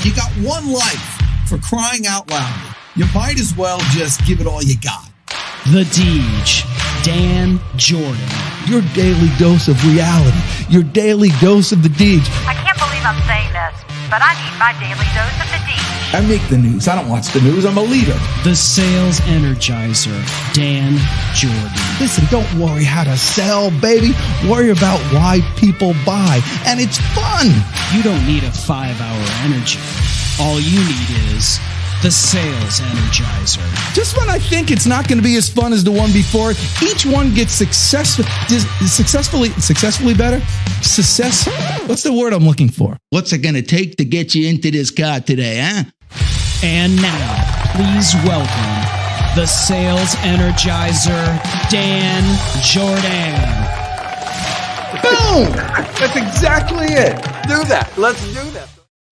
You got one life, for crying out loud. You might as well just give it all you got. The Deej, Dan Jordan. Your daily dose of reality. Your daily dose of the Deej. I can't believe I'm saying this, but I need my daily dose of the Deej. I make the news. I don't watch the news. I'm a leader. The Sales Energizer, Dan Jordan. Listen, don't worry how to sell, baby. Worry about why people buy. And it's fun. You don't need a 5-hour energy. All you need is the Sales Energizer. Just when I think it's not going to be as fun as the one before, each one gets successfully better. What's the word I'm looking for? What's it going to take to get you into this car today, huh? And now, please welcome the Sales Energizer, Dan Jordan. Boom! That's exactly it. Do that. Let's do that.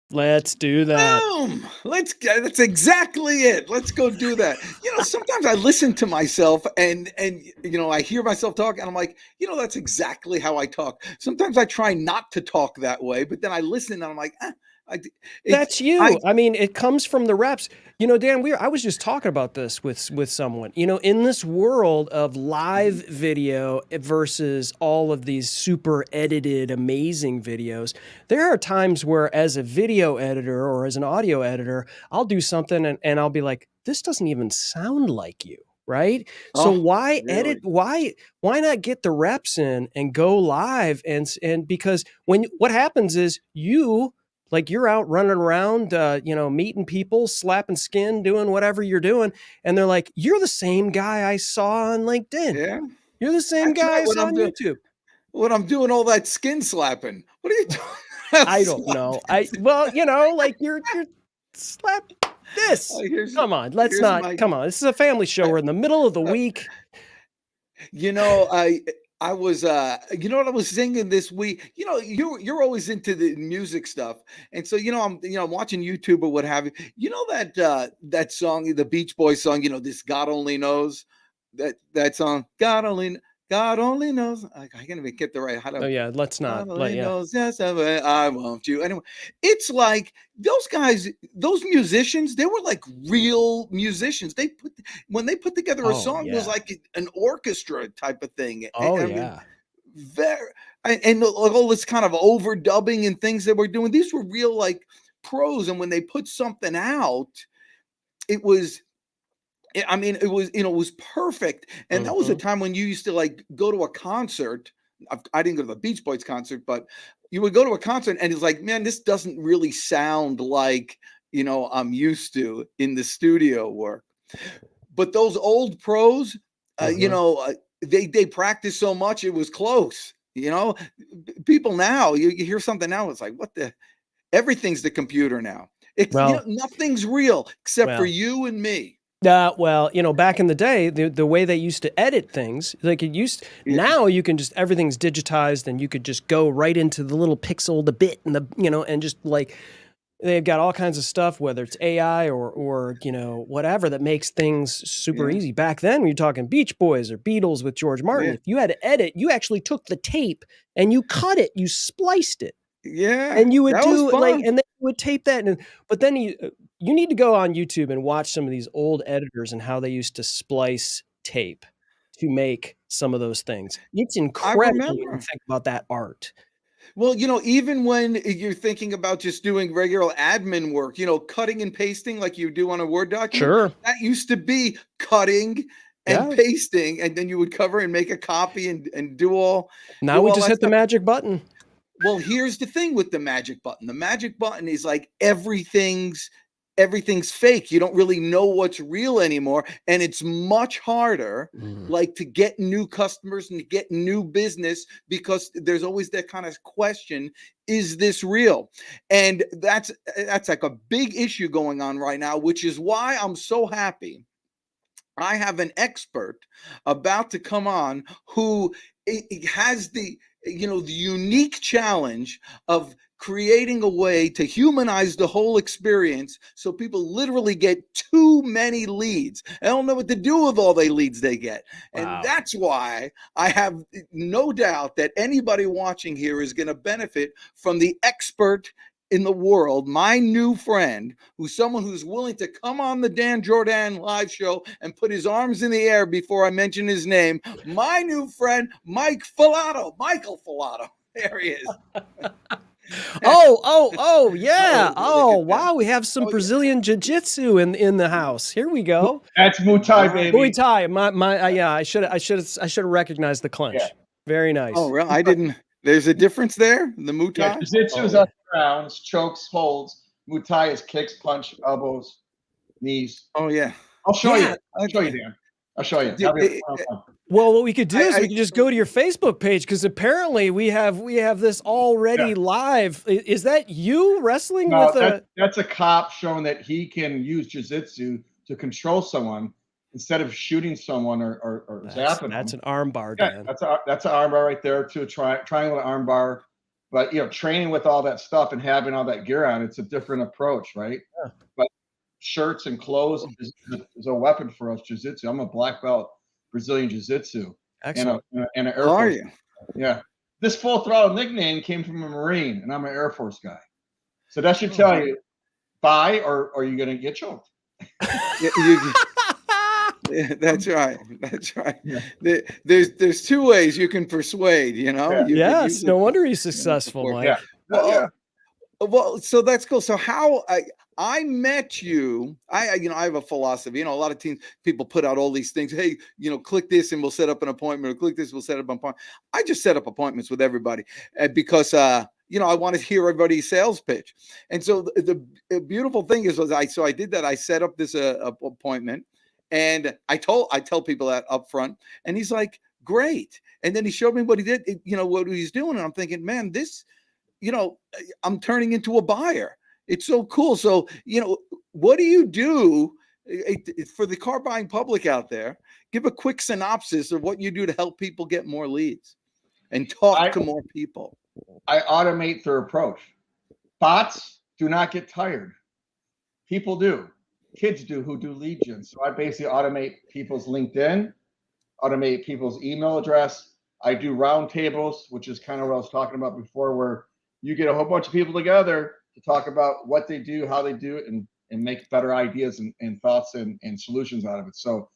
Let's do that. Boom! That's exactly it. Let's go do that. Sometimes I listen to myself and I hear myself talk and I'm like, that's exactly how I talk. Sometimes I try not to talk that way, but then I listen and I'm like, that's you. I mean, it comes from the reps. Dan, I was just talking about this with someone. In this world of live video versus all of these super edited, amazing videos, there are times where as a video editor or as an audio editor, I'll do something and I'll be like, this doesn't even sound like you. Right. So why really? edit? Why not get the reps in and go live? And because what happens is you're out running around, meeting people, slapping skin, doing whatever you're doing. And they're like, you're the same guy I saw on LinkedIn. Yeah. You're the same guy I saw on YouTube. When I'm doing all that skin slapping, what are you doing? I don't know. You're slap this. Come on. Come on. This is a family show. We're in the middle of the week. I was, what I was singing this week, you're always into the music stuff. And so, I'm watching YouTube or what have you, that song, the Beach Boys song, this God Only Knows, that song, God only knows. I can't even get the right. Let's not. God only knows, yes, I want you. Anyway, it's like those guys, those musicians, they were like real musicians. When they put together a song, it was like an orchestra type of thing. And all this kind of overdubbing and things that we're doing. These were real like pros. And when they put something out, it was perfect. And that was a time when you used to like go to a concert. I didn't go to the Beach Boys concert, but you would go to a concert and it's like, man, this doesn't really sound like, I'm used to in the studio work. But those old pros, they practiced so much, it was close. People now, you hear something now, it's like, everything's the computer now. Nothing's real except for you and me. Back in the day, the way they used to edit things, now you can just, everything's digitized and you could just go right into the little pixel, the bit and and just like, they've got all kinds of stuff, whether it's AI or whatever that makes things super easy. Back then, when you're talking Beach Boys or Beatles with George Martin, if you had to edit, you actually took the tape and you cut it, you spliced it. Yeah. And you would do and then you would tape that. But then you need to go on YouTube and watch some of these old editors and how they used to splice tape to make some of those things. It's incredible when you think about that art. Well, even when you're thinking about just doing regular admin work, cutting and pasting like you do on a Word document. Sure. That used to be cutting and pasting, and then you would cover and make a copy and do all. Now we just hit the magic button. Well, here's the thing with the magic button. The magic button is like everything's fake. You don't really know what's real anymore. And it's much harder, like to get new customers and to get new business because there's always that kind of question, is this real? And that's like a big issue going on right now, which is why I'm so happy. I have an expert about to come on who has the unique challenge of creating a way to humanize the whole experience so people literally get too many leads. I don't know what to do with all the leads they get. And Wow. that's why I have no doubt that anybody watching here is going to benefit from the expert in the world, my new friend, who's someone who's willing to come on the Dan Jordan live show and put his arms in the air before I mention his name. My new friend, Michael Falato. There he is. Yeah. Oh, Wow. We have some Brazilian jiu-jitsu in the house. Here we go. That's Muay Thai, baby. Muay Thai. I should have recognized the clench. Yeah. Very nice. Oh, really? I didn't. There's a difference there. The Muay Thai. Yeah, Jiu-Jitsu is up and down, chokes, holds. Muay Thai is kicks, punch, elbows, knees. Oh yeah. I'll show Yeah. you. I'll show you, Dan. I'll show you. Well, what we could do is we could just go to your Facebook page, because apparently we have this already live. Is that you wrestling with a? That's a cop showing that he can use jiu-jitsu to control someone instead of shooting someone or zapping them. That's an arm bar, Yeah, Dan. that's an arm bar right there too. Triangle arm bar. But training with all that stuff and having all that gear on, it's a different approach, right? Yeah. But shirts and clothes is a weapon for us. Jiu-jitsu. I'm a black belt Brazilian jiu-jitsu. Excellent. And an Air How Force. are you? Yeah. This Full Throttle nickname came from a Marine, and I'm an Air Force guy. So that should tell you, buy or you're going to get choked. Yeah, that's right. That's right. Yeah. There's two ways you can persuade. Yeah. Yes. No wonder he's successful, Mike. Yeah. Well, so that's cool. So how I met you, I have a philosophy. A lot of people put out all these things. Hey, click this and we'll set up an appointment, or click this, we'll set up an appointment. I just set up appointments with everybody because I want to hear everybody's sales pitch. And so the beautiful thing is, I did that. I set up this appointment, and I tell people that up front, and he's like, great. And then he showed me what he did, what he's doing. And I'm thinking, man, this, I'm turning into a buyer. It's so cool. So, what do you do for the car buying public out there? Give a quick synopsis of what you do to help people get more leads and talk to more people. I automate their approach. Bots do not get tired. People do. Kids do who do lead gen. So I basically automate people's LinkedIn, automate people's email address. I do roundtables, which is kind of what I was talking about before, where you get a whole bunch of people together to talk about what they do, how they do it, and make better ideas and thoughts and solutions out of it. So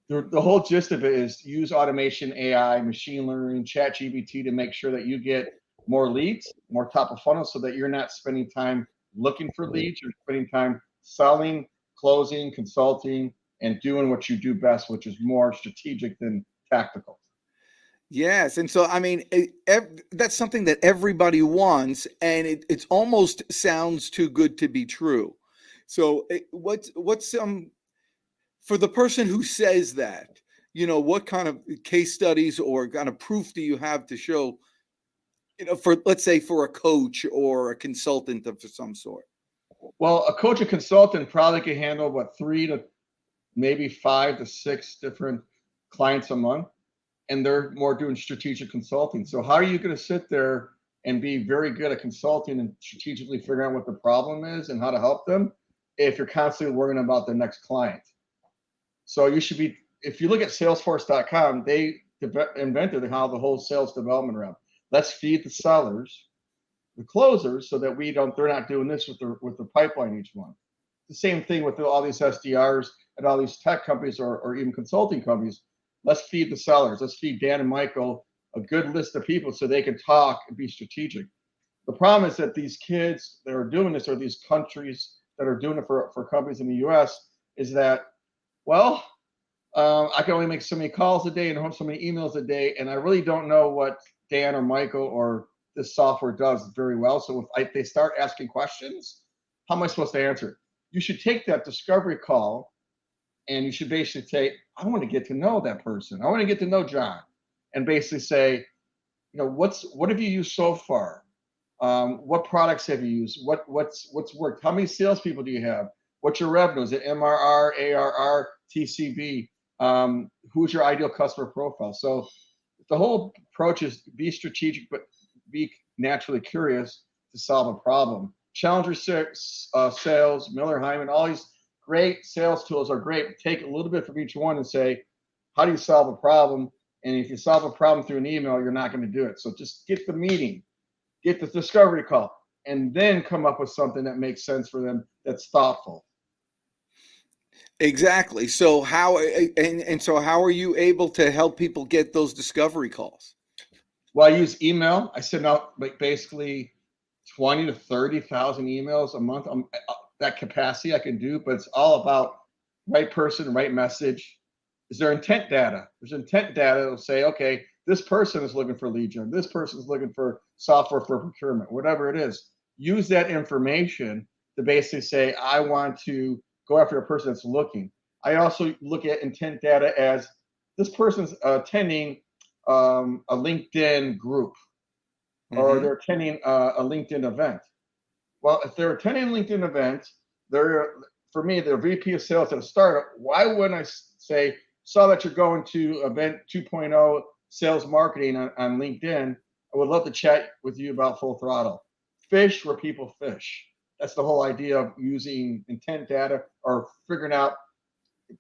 the whole gist of it is use automation, AI, machine learning, ChatGPT to make sure that you get more leads, more top of funnel, so that you're not spending time looking for leads. You're spending time selling, closing, consulting, and doing what you do best, which is more strategic than tactical. Yes. And so, that's something that everybody wants, and it almost sounds too good to be true. So what's for the person who says that, what kind of case studies or kind of proof do you have to show, for, let's say, for a coach or a consultant of some sort? Well, a coach or consultant probably can handle 3 to maybe 5 to 6 different clients a month. And they're more doing strategic consulting. So how are you going to sit there and be very good at consulting and strategically figuring out what the problem is and how to help them if you're constantly worrying about the next client? So you should be, if you look at Salesforce.com, they invented how the whole sales development route. Let's feed the sellers, the closers, so that they're not doing this with the pipeline each month. The same thing with all these SDRs and all these tech companies or even consulting companies. Let's feed the sellers. Let's feed Dan and Michael a good list of people so they can talk and be strategic. The problem is that these kids that are doing this, or these countries that are doing it for companies in the US, is that, I can only make so many calls a day and so many emails a day, and I really don't know what Dan or Michael or this software does very well. So if they start asking questions, how am I supposed to answer it? You should take that discovery call, and you should basically say, I want to get to know that person. I want to get to know John, and basically say, what have you used so far? What products have you used? What's worked? How many salespeople do you have? What's your revenue? Is it MRR, ARR, TCV? Who's your ideal customer profile? So the whole approach is be strategic, but be naturally curious to solve a problem. Challenger Sales, Miller Hyman, all these great sales tools are great. Take a little bit from each one and say, how do you solve a problem? And if you solve a problem through an email, you're not going to do it. So just get the meeting, get the discovery call, and then come up with something that makes sense for them that's thoughtful. Exactly. So how are you able to help people get those discovery calls? Well, I use email. I send out like basically 20 to 30,000 emails a month. That capacity I can do, but it's all about right person, right message. Is there intent data? There's intent data that'll say, okay, this person is looking for lead gen. This person is looking for software for procurement, whatever it is. Use that information to basically say, I want to go after a person that's looking. I also look at intent data as this person's attending a LinkedIn group, or they're attending a LinkedIn event. Well, if they're attending a LinkedIn event, for me, they're VP of sales at a startup. Why wouldn't I say, saw that you're going to event 2.0 sales marketing on LinkedIn. I would love to chat with you about Full Throttle. Fish where people fish. That's the whole idea of using intent data, or figuring out,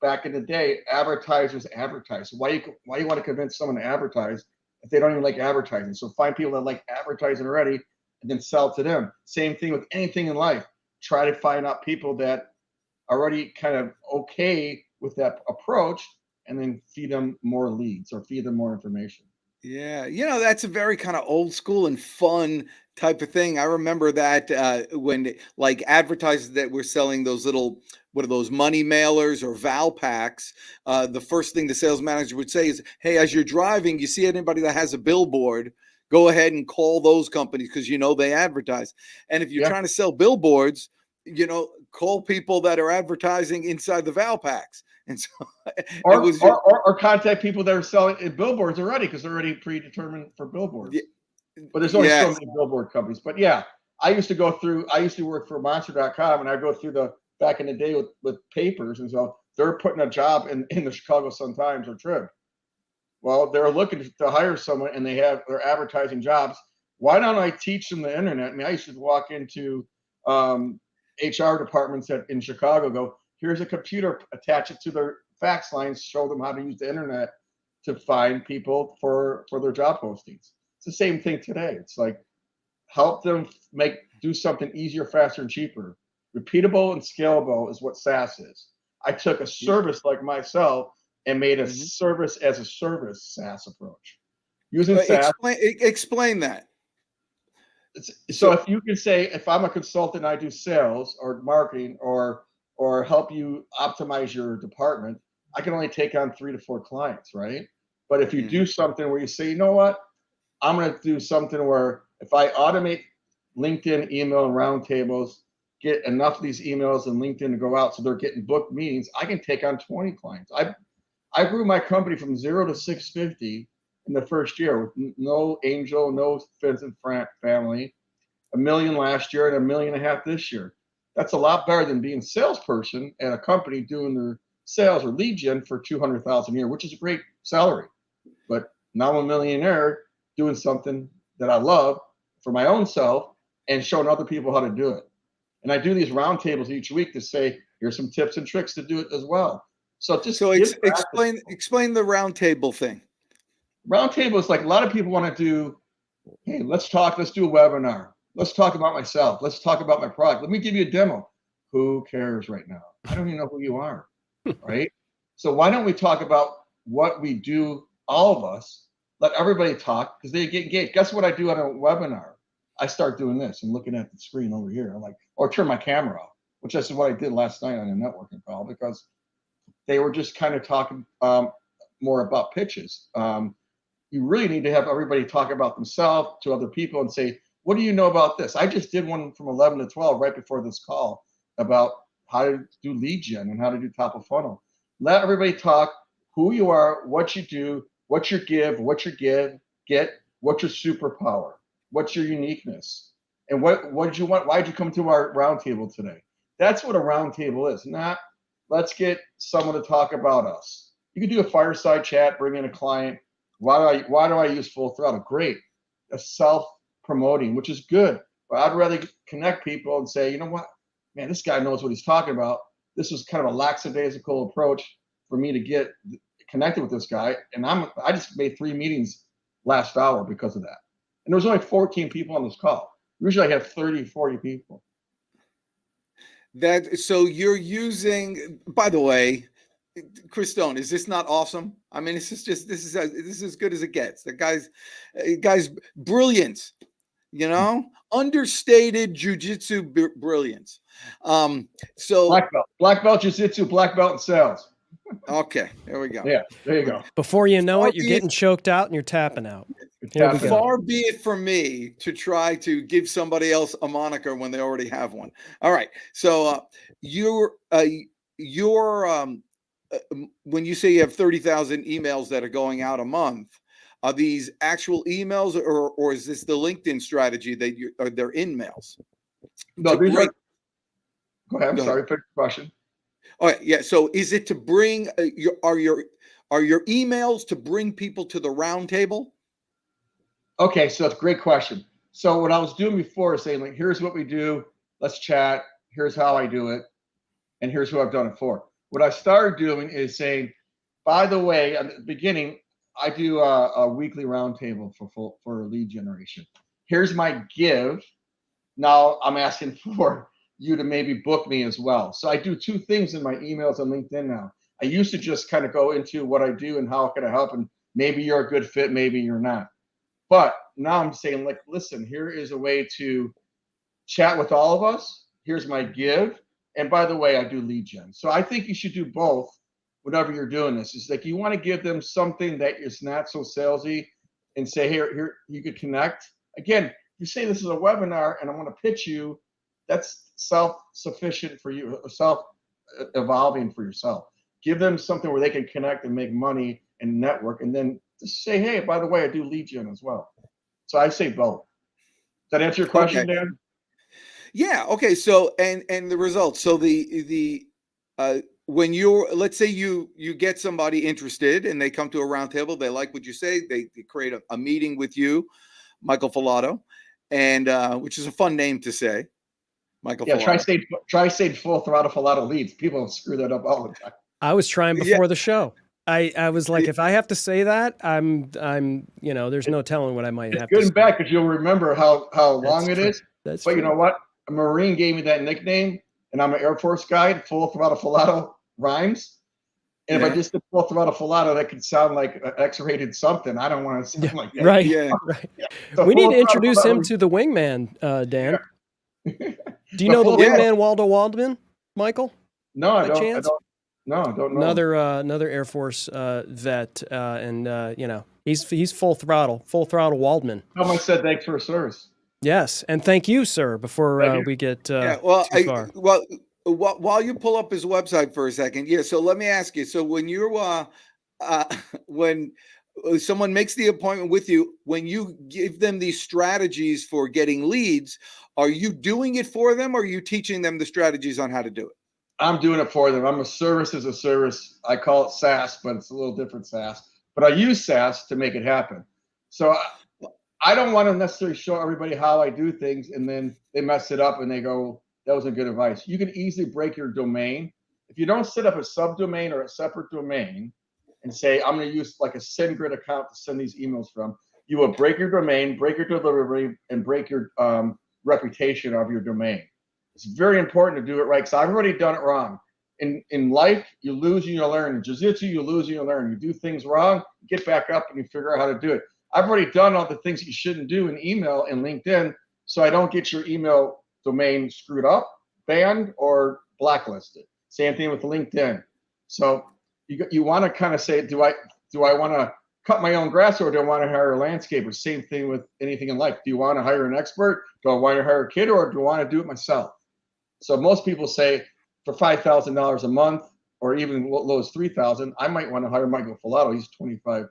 back in the day, advertisers advertise. Why you want to convince someone to advertise if they don't even like advertising? So find people that like advertising already and then sell to them. Same thing with anything in life. Try to find out people that are already kind of okay with that approach, and then feed them more leads or feed them more information. Yeah, that's a very kind of old school and fun type of thing. I remember that when like advertisers that were selling those little, what are those, money mailers or Val packs, the first thing the sales manager would say is, hey, as you're driving, you see anybody that has a billboard, go ahead and call those companies because they advertise. And if you're trying to sell billboards, call people that are advertising inside the Val packs. And so or contact people that are selling billboards already, because they're already predetermined for billboards. Yeah. But there's only so many billboard companies. But yeah, I used to work for Monster.com, and I go through back in the day with papers, and so they're putting a job in the Chicago Sun-Times or Trib. Well, they're looking to hire someone, and they're advertising jobs. Why don't I teach them the internet? I mean, I used to walk into HR departments in Chicago, go, here's a computer, attach it to their fax lines, show them how to use the internet to find people for their job postings. It's the same thing today. It's like, help them do something easier, faster, and cheaper. Repeatable and scalable is what SaaS is. I took a service like myself and made a service as a service SaaS approach. Using SaaS. Explain that. So if you can say, if I'm a consultant, I do sales or marketing or help you optimize your department, I can only take on 3 to 4 clients, right? But if you do something where you say, you know what, I'm going to do something where if I automate LinkedIn email and roundtables, get enough of these emails and LinkedIn to go out so they're getting booked meetings, I can take on 20 clients. I grew my company from 0 to 650 in the first year with no angel, no friends and family, $1 million last year and $1.5 million this year. That's a lot better than being a salesperson at a company doing their sales or lead gen for $200,000 a year, which is a great salary. But now I'm a millionaire doing something that I love for my own self and showing other people how to do it. And I do these roundtables each week to say, here's some tips and tricks to do it as well. So explain the roundtable thing. Roundtable is like, a lot of people want to do, hey, let's do a webinar. Let's talk about myself. Let's talk about my product. Let me give you a demo. Who cares right now? I don't even know who you are, right? So why don't we talk about what we do, all of us, let everybody talk, because they get engaged. Guess what I do on a webinar? I start doing this and looking at the screen over here. I'm like, or turn my camera off, which is what I did last night on a networking call, because they were just kind of talking more about pitches. You really need to have everybody talk about themselves to other people and say, what do you know about this? I just did one from 11 to 12 right before this call about how to do lead gen and how to do top of funnel. Let everybody talk who you are, what you do, what's your give, what's your get, what's your superpower, what's your uniqueness, and what did you want? Why did you come to our roundtable today? That's what a roundtable is. Not let's get someone to talk about us. You can do a fireside chat, bring in a client. Why do I use Full Throttle? Great. A self-promoting, which is good. But I'd rather connect people and say, you know what, man, this guy knows what he's talking about. This was kind of a lackadaisical approach for me to get connected with this guy. And I just made 3 meetings last hour because of that. And there was only 14 people on this call. Usually I have 30, 40 people. So you're using, by the way, Chris Stone, is this not awesome? I mean, this is as good as it gets. The guy's brilliance, understated jujitsu brilliance. So black belt jiu-jitsu, black belt in sales. Okay, there we go. Yeah, there you go. Before you know it, you're getting choked out and you're tapping out. Far be it from me to try to give somebody else a moniker when they already have one. All right. So when you say you have 30,000 emails that are going out a month, are these actual emails or is this the LinkedIn strategy that they're in mails? No, these are. Go ahead. I'm sorry for the question. Oh yeah. So is it to bring are your emails to bring people to the roundtable? Okay, so it's a great question. So what I was doing before is saying, like, here's what we do. Let's chat. Here's how I do it. And here's who I've done it for. What I started doing is saying, by the way, at the beginning, I do a weekly roundtable for lead generation. Here's my give. Now I'm asking for you to maybe book me as well. So I do 2 things in my emails on LinkedIn now. I used to just kind of go into what I do and how can I help, and maybe you're a good fit, maybe you're not. But now I'm saying, like, listen, here is a way to chat with all of us. Here's my give. And by the way, I do lead gen. So I think you should do both whenever you're doing this. It's like you want to give them something that is not so salesy and say, here, you could connect. Again, you say this is a webinar and I want to pitch you, that's self-sufficient for you, self-evolving for yourself. Give them something where they can connect and make money and network, and then just say, hey, by the way, I do lead gen as well. So I say both. Does that answer your question, Okay. Dan? Yeah. Okay. So and the results. So when let's say you get somebody interested and they come to a roundtable, they like what you say, they create a meeting with you, Michael Falato, and which is a fun name to say, Michael. Yeah. Falato. Try say full throttle Falato leads. People screw that up all the time. I was trying before the show. I was like, if I have to say that, I'm there's no telling what I might have to say. It's good and bad because you'll remember how long it is. That's but true. You know what? A Marine gave me that nickname, and I'm an Air Force guy. Full throttle Falato rhymes. And if I just did full throttle Falato, that could sound like an X-rated something. I don't want to sound like that. Right. Yeah. Right. So we need to full introduce throttle him to the wingman, Dan. Yeah. Do you know the wingman Waldo Waldman, Michael? No, I don't. Chance? I don't know. Another Air Force vet, and he's full throttle Waldman. Someone said thanks for service. Yes, and thank you, sir. Before we get too far. While you pull up his website for a second, so let me ask you. So when you're when someone makes the appointment with you, when you give them these strategies for getting leads, are you doing it for them, or are you teaching them the strategies on how to do it? I'm doing it for them. I'm a service as a service. I call it SaaS, but it's a little different SaaS. But I use SaaS to make it happen. So I don't want to necessarily show everybody how I do things, and then they mess it up and they go, that wasn't good advice. You can easily break your domain. If you don't set up a subdomain or a separate domain and say, I'm going to use like a SendGrid account to send these emails from, you will break your domain, break your delivery, and break your reputation of your domain. It's very important to do it right, because I've already done it wrong. In life, you lose and you learn. In jiu-jitsu, you lose and you learn. You do things wrong, you get back up and you figure out how to do it. I've already done all the things that you shouldn't do in email and LinkedIn, so I don't get your email domain screwed up, banned, or blacklisted. Same thing with LinkedIn. So you want to kind of say, do I want to cut my own grass, or do I want to hire a landscaper? Same thing with anything in life. Do you want to hire an expert? Do I want to hire a kid, or do I want to do it myself? So most people say for $5,000 a month, or even low as $3,000, I might want to hire Michael Falato. He's 25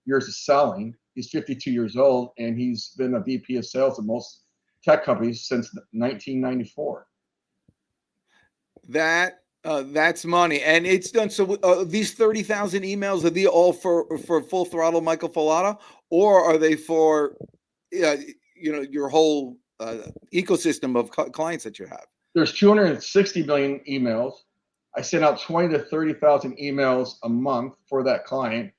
years of selling. He's 52 years old, and he's been a VP of sales at most tech companies since 1994. That's money, and it's done. So these 30,000 emails, are they all for full throttle Michael Falato, or are they for your whole ecosystem of clients that you have? There's 260 million emails. I send out 20 to 30,000 emails a month for that client,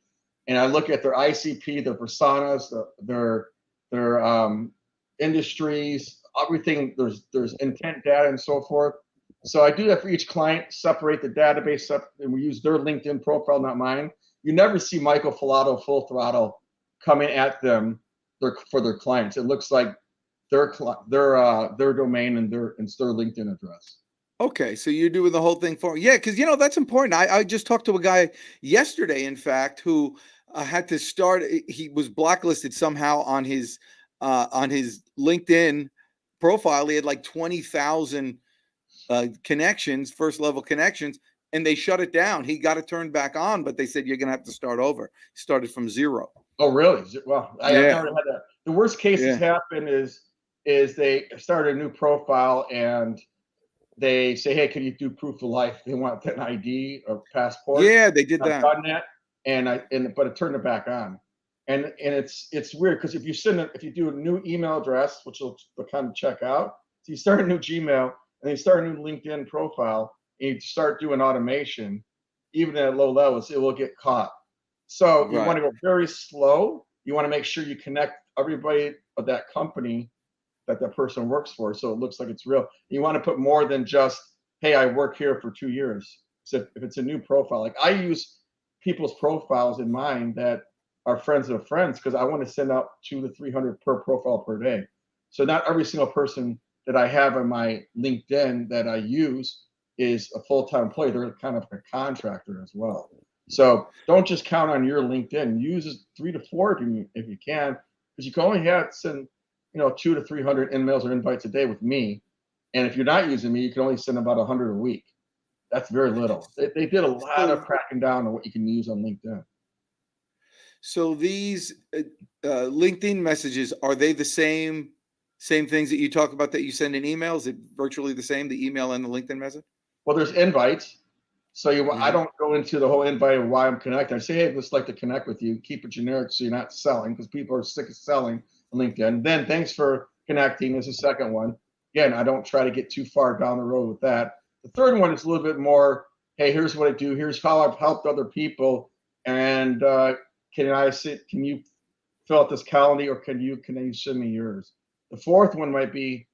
and I look at their ICP, their personas, their industries, everything. There's intent data and so forth. So I do that for each client, separate the database up, and we use their LinkedIn profile, not mine. You never see Michael Falato full throttle coming at them for their clients. It looks like their domain and it's their LinkedIn address. Okay, so you're doing the whole thing for because that's important. I just talked to a guy yesterday, in fact, who had to start. He was blacklisted somehow on his LinkedIn profile. He had like 20,000 connections, first level connections, and they shut it down. He got it turned back on, but they said you're gonna have to start over. Started from zero. Oh, really? Well, I've never had that. The worst cases happen is they start a new profile and they say, hey, can you do proof of life? They want an ID or passport. Yeah, they did that. I've done that, but it turned it back on. And it's weird because if you do a new email address, which will kind of check out, so you start a new Gmail and you start a new LinkedIn profile and you start doing automation, even at low levels, it will get caught. So you want to go very slow. You want to make sure you connect everybody of that company that person works for, so it looks like it's real. You want to put more than just, hey, I work here for 2 years. So if it's a new profile, like I use people's profiles in mine that are friends of friends because I want to send out 200 to 300 per profile per day. So not every single person that I have on my LinkedIn that I use is a full-time employee. They're kind of a contractor as well. So don't just count on your LinkedIn. Use 3 to 4 if you can, because you can only send 200 to 300 emails or invites a day with me. And if you're not using me, you can only send about 100 a week. That's very little. They did a lot of cracking down on what you can use on LinkedIn. So these LinkedIn messages, are they the same things that you talk about that you send in emails? Is it virtually the same, the email and the LinkedIn message? Well, there's invites. So I don't go into the whole invite of why I'm connected. I say, hey, I'd just like to connect with you. Keep it generic so you're not selling, because people are sick of selling on LinkedIn. Then thanks for connecting is the second one. Again, I don't try to get too far down the road with that. The third one is a little bit more, hey, here's what I do. Here's how I've helped other people. And can you fill out this calendar, or can you send me yours? The fourth one might be,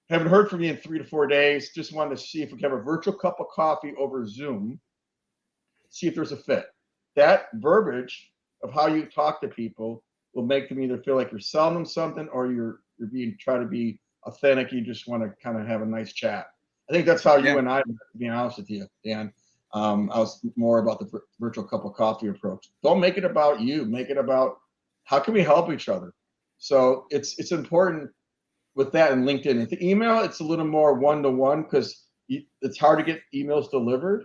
haven't heard from you in 3 to 4 days. Just wanted to see if we can have a virtual cup of coffee over Zoom. See if there's a fit. That verbiage of how you talk to people will make them either feel like you're selling them something, or you're trying to be authentic. You just want to kind of have a nice chat. I think that's how you and I, to be honest with you, Dan. I was more about the virtual cup of coffee approach. Don't make it about you. Make it about how can we help each other. So it's important with that in LinkedIn. With the email, it's a little more one-to-one because it's hard to get emails delivered,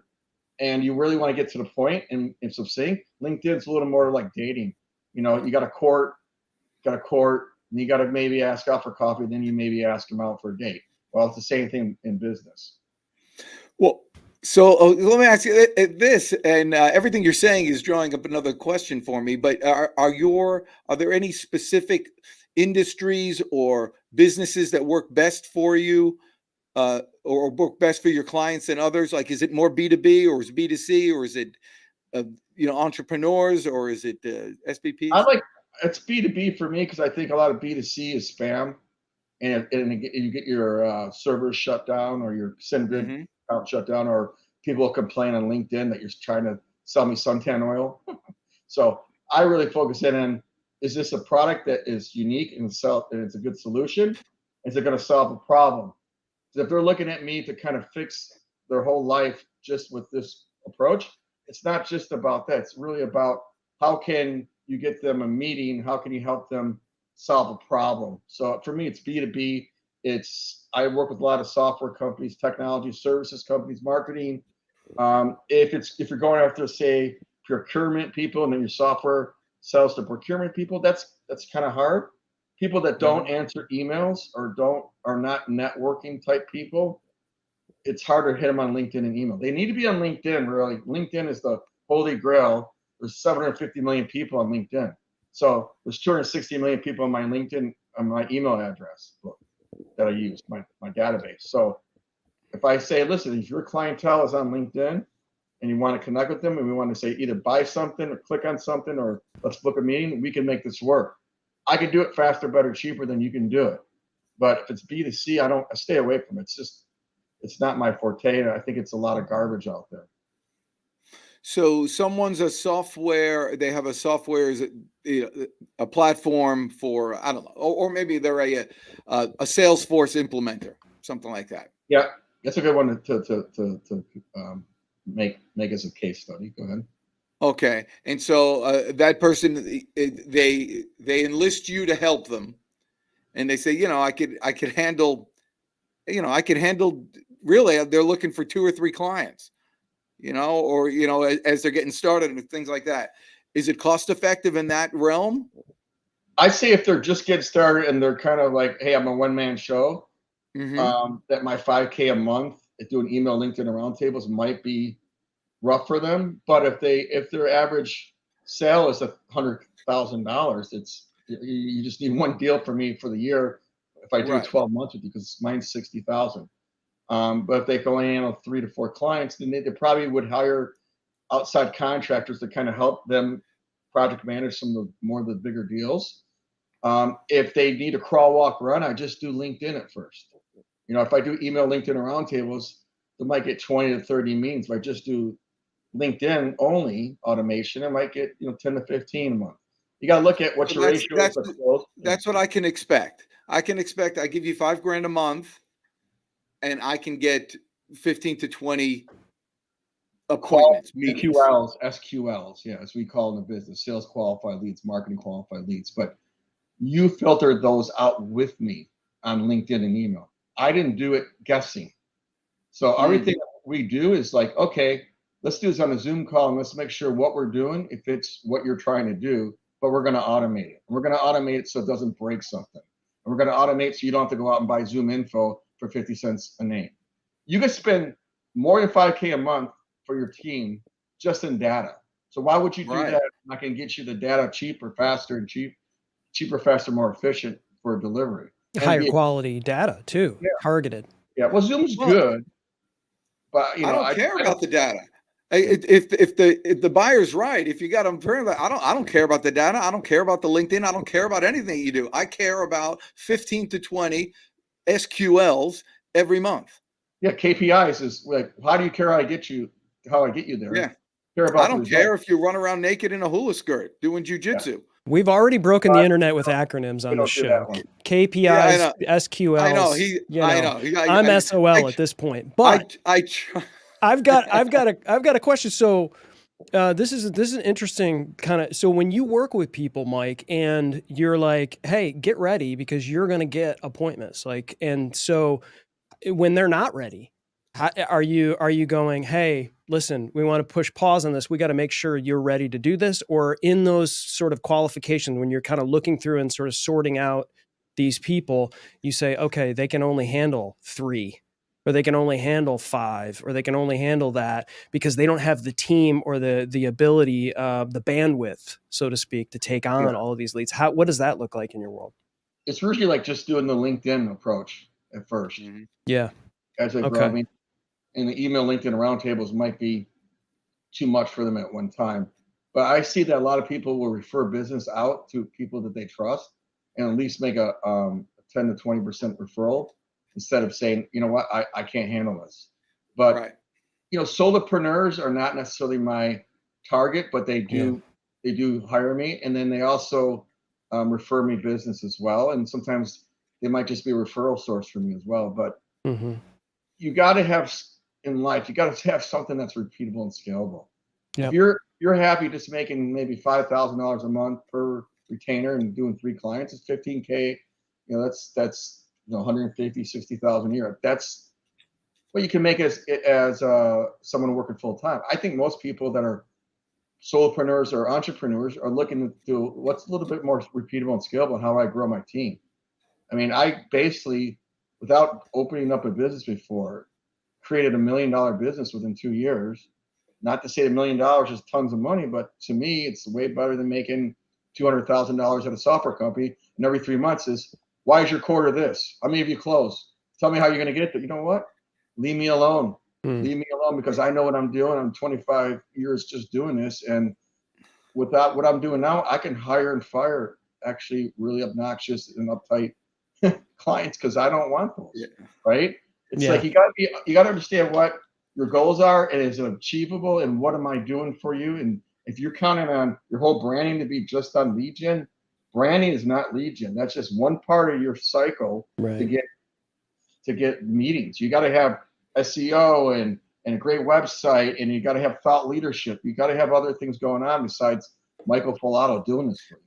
and you really want to get to the point and succinct. LinkedIn's a little more like dating. You got a court, and you got to maybe ask out for coffee, then you maybe ask them out for a date. Well, it's the same thing in business. Well, so let me ask you this, and everything you're saying is drawing up another question for me. But are there any specific industries or businesses that work best for you, or work best for your clients than others? Like, is it more B2B, or is it B2C, or is it entrepreneurs, or is it SPPs? It's B2B for me because I think a lot of B2C is spam, and you get your servers shut down, or your SendGrid account shut down, or people complain on LinkedIn that you're trying to sell me suntan oil. So I really focus in on, is this a product that is unique and it's a good solution? Is it going to solve a problem? So if they're looking at me to kind of fix their whole life just with this approach, it's not just about that. It's really about how can you get them a meeting? How can you help them solve a problem? So for me, it's B2B. I work with a lot of software companies, technology services companies, marketing. If you're going after, say, procurement people, and then your software sells to procurement people, that's kind of hard. People that don't answer emails or are not networking type people, it's harder to hit them on LinkedIn and email. They need to be on LinkedIn, really. LinkedIn is the holy grail. There's 750 million people on LinkedIn. So there's 260 million people on my LinkedIn, on my email address book. that I use, my database. So if I say, listen, if your clientele is on LinkedIn and you want to connect with them and we want to say either buy something or click on something or let's book a meeting, we can make this work. I can do it faster, better, cheaper than you can do it. But if it's B2C, I stay away from it. It's not my forte. And I think it's a lot of garbage out there. So someone's a software, they have a software, is a platform for, I don't know, or maybe they're a Salesforce implementer, something like that. Yeah, that's a good one to make as a case study. Go ahead. Okay, and so that person, they enlist you to help them, and they say, I could handle, really, they're looking for 2 or 3 clients, or as they're getting started and things like that. Is it cost effective in that realm? I say if they're just getting started and they're kind of like, hey, I'm a one-man show, that my $5K a month at doing email, LinkedIn, and roundtables might be rough for them. But if their average sale is $100,000, you just need one deal for me for the year. If I do 12 months with you, because mine's 60,000. But if they can only handle 3 to 4 clients, then they probably would hire outside contractors to kind of help them project manage some of the bigger deals. If they need a crawl, walk, run, I just do LinkedIn at first. If I do email, LinkedIn, and roundtables, they might get 20 to 30 meetings. If I just do LinkedIn only automation, I might get 10 to 15 a month. You got to look at what your ratio is. That's what I can expect. I give you $5,000 a month, and I can get 15 to 20 appointments, meetings. SQLs, yeah, as we call in the business, sales qualified leads, marketing qualified leads. But you filtered those out with me on LinkedIn and email. I didn't do it guessing. So everything we do is like, okay, let's do this on a Zoom call and let's make sure what we're doing, if it's what you're trying to do, but we're going to automate it. We're going to automate it so it doesn't break something. And we're going to automate so you don't have to go out and buy Zoom info for 50 cents a name. You can spend more than $5K a month for your team just in data. So why would you do that? I can get you the data cheaper, faster, more efficient for delivery. Higher quality data too, targeted. Yeah, well, Zoom's good, but I don't care about the data. If the buyer's right, if you got them, I don't care about the data. I don't care about the LinkedIn. I don't care about anything you do. I care about 15 to 20 SQLs every month. Yeah, KPIs is like, how do you care how I get you there? Yeah. I don't care if you run around naked in a hula skirt doing jujitsu. Yeah. We've already broken the internet with acronyms on the show. KPIs, SQLs. I know. I know. I'm SOL at this point. But I've got a question. So this is an interesting kind of. So when you work with people, Mike, and you're like, hey, get ready because you're going to get appointments. And so when they're not ready, are you going, hey, listen, we want to push pause on this. We got to make sure you're ready to do this. Or in those sort of qualifications, when you're kind of looking through and sort of sorting out these people, you say, okay, they can only handle 3, or they can only handle 5, or they can only handle that because they don't have the team or the ability, the bandwidth, so to speak, to take on all of these leads. What does that look like in your world? It's usually like just doing the LinkedIn approach at first. Mm-hmm. Yeah. As I grow, and the email, LinkedIn, and roundtables might be too much for them at one time. But I see that a lot of people will refer business out to people that they trust and at least make a 10 to 20% referral instead of saying, you know what, I can't handle this. But, solopreneurs are not necessarily my target, but they do hire me. And then they also refer me business as well. And sometimes they might just be a referral source for me as well. But you got to have in life, you got to have something that's repeatable and scalable. Yep. If you're happy just making maybe $5,000 a month per retainer and doing 3 clients, it's $15K. That's 150, 60,000 a year. That's what you can make as someone working full time. I think most people that are solopreneurs or entrepreneurs are looking to do what's a little bit more repeatable and scalable and how do I grow my team. I mean, I basically, without opening up a business before, created $1 million business within 2 years. Not to say $1 million is tons of money, but to me, it's way better than making $200,000 at a software company. And every 3 months is Why is your quarter this? How many of you close? Tell me how you're going to get it. You know what? Leave me alone. Leave me alone, because I know what I'm doing. I'm 25 years just doing this. And without what I'm doing now, I can hire and fire actually really obnoxious and uptight clients, because I don't want those, right? It's like you got to understand what your goals are, and is it achievable, and what am I doing for you? And if you're counting on your whole branding to be just on lead gen, branding is not lead gen. That's just one part of your cycle to get meetings. You got to have SEO and a great website, and you got to have thought leadership. You got to have other things going on besides Michael Falato doing this for you.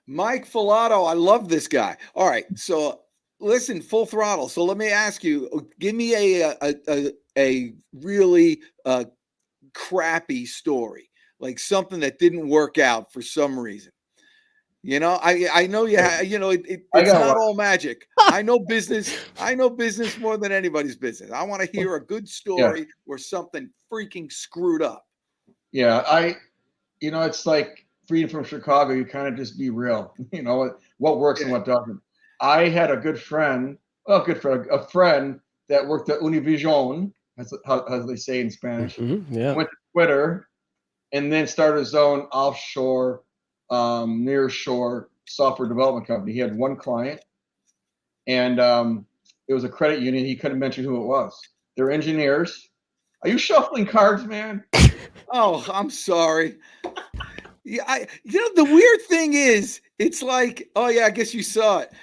Mike Falato, I love this guy. All right, so listen, full throttle. So let me ask you, give me a really crappy story, like something that didn't work out for some reason. You know, I know it's not all magic. I know business more than anybody's business. I want to hear a good story where something freaking screwed up. Yeah, it's like Freedom from Chicago. You kind of just be real. You know what works and what doesn't. I had a good friend, a friend that worked at Univision, as they say in Spanish. Went to Twitter, and then started his own offshore, nearshore software development company. He had one client, and it was a credit union. He couldn't mention who it was. They're engineers. Are you shuffling cards, man? Oh, I'm sorry. Yeah, the weird thing is, it's like, oh yeah, I guess you saw it.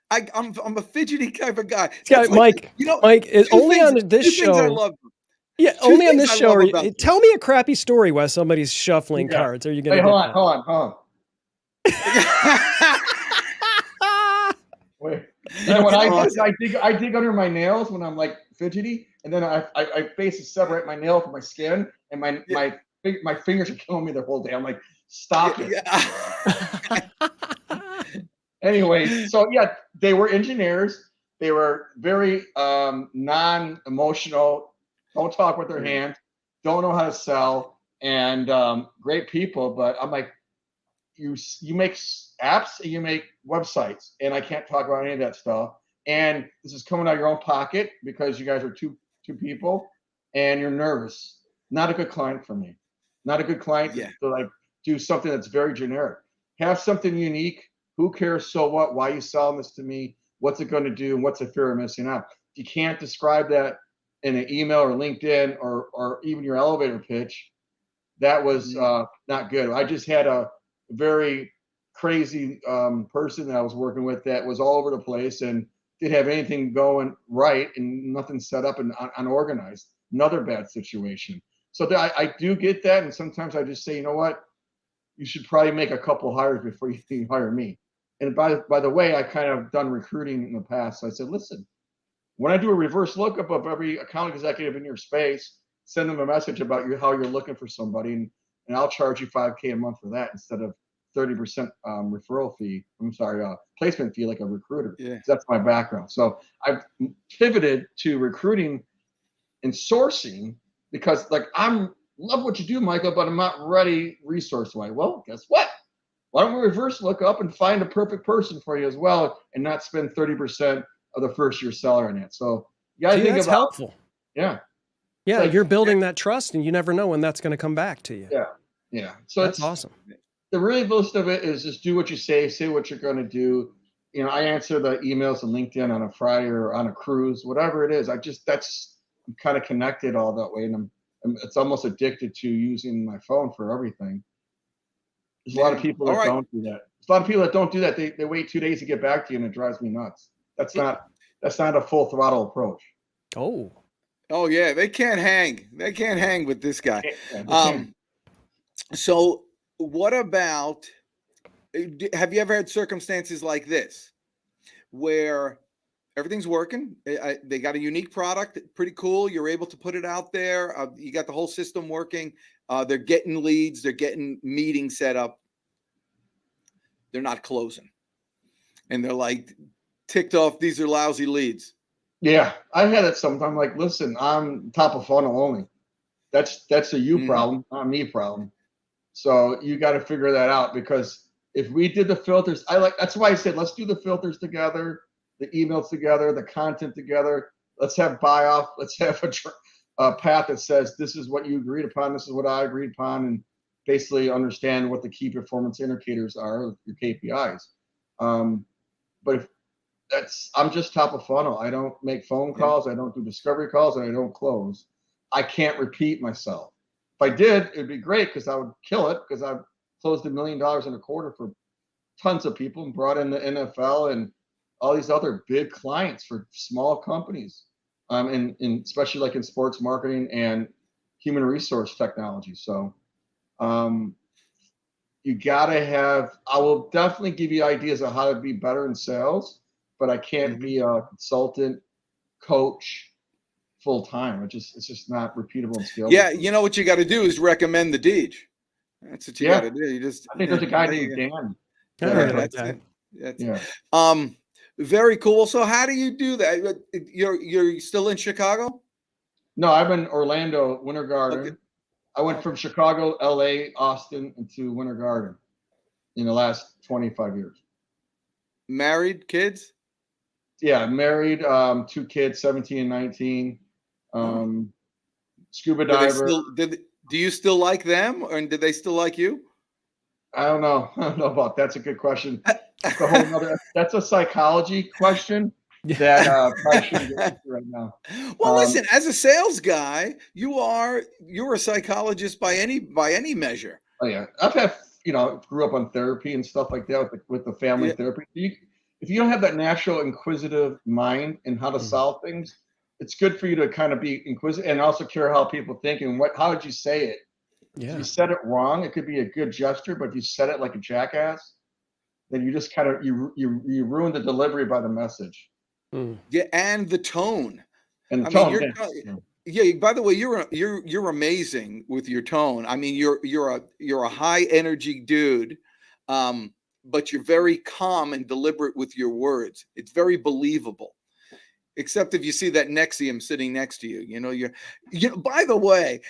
I'm a fidgety type of guy. Like, Mike, is only on this show. I love. Yeah, only on this show. Tell me a crappy story while somebody's shuffling cards. Are you going to? Hold on. Wait. You know what I dig under my nails when I'm like fidgety, and then I basically separate my nail from my skin, and my fingers are killing me the whole day. I'm like, stop it. Anyway, so they were engineers. They were very non-emotional. Don't talk with their hands. Don't know how to sell, and great people. But I'm like, you make apps and you make websites, and I can't talk about any of that stuff. And this is coming out of your own pocket because you guys are two people, and you're nervous. Not a good client for me. Not a good client to like do something that's very generic. Have something unique. Who cares? So what? Why are you selling this to me? What's it going to do? And what's the fear of missing out? You can't describe that in an email or LinkedIn or even your elevator pitch. That was not good. I just had a very crazy person that I was working with that was all over the place and didn't have anything going right and nothing set up and unorganized. Another bad situation. So I do get that, and sometimes I just say, you know what, you should probably make a couple hires before you hire me. And by the way, I kind of done recruiting in the past. So I said, listen, when I do a reverse lookup of every account executive in your space, send them a message about how you're looking for somebody, and I'll charge you $5,000 a month for that instead of 30% referral fee. I'm sorry, placement fee like a recruiter. Yeah, that's my background. So I've pivoted to recruiting and sourcing because like love what you do, Michael, but I'm not ready resource-wise. Well, guess what? Why don't we reverse look up and find a perfect person for you as well, and not spend 30% of the first year salary on it. So you gotta think that's about helpful. Yeah. Yeah, like, you're building that trust, and you never know when that's going to come back to you. Yeah. So that's awesome. The really most of it is just do what you say what you're going to do. You know, I answer the emails on LinkedIn on a Friday or on a cruise, whatever it is. I'm kind of connected all that way, and it's almost addicted to using my phone for everything. There's a lot of people that don't do that. There's a lot of people that don't do that. They wait 2 days to get back to you, and it drives me nuts. That's not a full throttle approach. Oh yeah, they can't hang. They can't hang with this guy. So what about, have you ever had circumstances like this where everything's working? They got a unique product, pretty cool. You're able to put it out there. You got the whole system working. They're getting leads. They're getting meetings set up. They're not closing. And they're like ticked off. These are lousy leads. Yeah, I've had it sometimes. Like, listen, I'm top of funnel only. That's a you problem, not me problem. So you got to figure that out, because if we did the filters, that's why I said, let's do the filters together, the emails together, the content together. Let's have buy off. Let's have a path that says, this is what you agreed upon. This is what I agreed upon. And basically understand what the key performance indicators are, your KPIs. But if I'm just top of funnel. I don't make phone calls. I don't do discovery calls, and I don't close. I can't repeat myself. If I did, it'd be great because I would kill it, because I've closed $1 million in a quarter for tons of people and brought in the NFL and all these other big clients for small companies, and especially like in sports marketing and human resource technology. So you gotta have, I will definitely give you ideas of how to be better in sales, but I can't be a consultant, coach, full time. It's just not repeatable and scalable. Yeah, you know what you got to do is recommend the Deej. That's what you got to do. You just. I think there's a guy named Dan. Very cool. So how do you do that? You're still in Chicago? No, I'm in Orlando, Winter Garden. Okay. I went from Chicago, LA, Austin, into Winter Garden in the last 25 years. Married, kids? Yeah, married, 2 kids, 17 and 19. Scuba diver. Do you still like them, or did they still like you? I don't know. I don't know about that. That's a good question. That's a psychology question that I shouldn't get into right now. Well, listen, as a sales guy, you're a psychologist by any measure. Oh yeah, I've had, grew up on therapy and stuff like that with the family therapy. If you don't have that natural inquisitive mind and how to solve things, it's good for you to kind of be inquisitive and also care how people think and how did you say it. Yeah. If you said it wrong, it could be a good gesture, but if you said it like a jackass, then you just kind of you ruin the delivery by the message. Yeah, and the tone. And the tone. Yeah. By the way, you're amazing with your tone. I mean, you're a high energy dude, but you're very calm and deliberate with your words. It's very believable. Except if you see that Nexium sitting next to you, by the way,